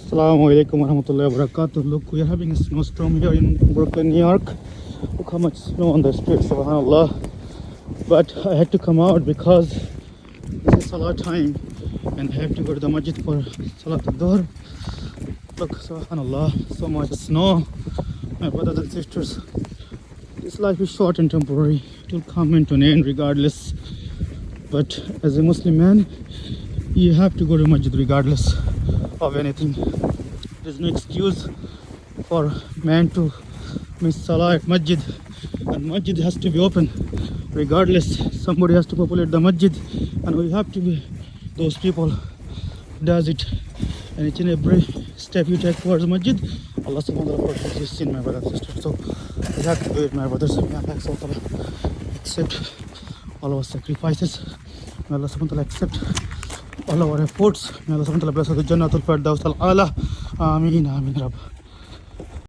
Assalamu alaikum warahmatullahi wabarakatuh. Look, we are having a snowstorm here in Brooklyn, New York. Look how much snow on the streets, subhanallah. But I had to come out because this is Salah time and I have to go to the masjid for Salah al-Dhuhr. Look, subhanallah, so much snow. My brothers and sisters, this life is short and temporary. It will come into an end regardless. But as a Muslim man, you have to go to masjid regardless of anything. There's no excuse for man to miss Salah at masjid, and masjid has to be open regardless. Somebody has to populate the masjid, and we have to be those people who does it. And each and every step you take towards masjid, Allah subhanahu wa ta'ala forgives your sin, my brothers and sisters. So we have to do it, my brothers. May Allah subhanahu wa ta'ala accept all our sacrifices. May Allah subhanahu wa ta'ala accept all our efforts. May Allah subhanahu wa ta'ala bless us with Jannatul Firdaus al-A'la. Ameen, Ameen, Rabb.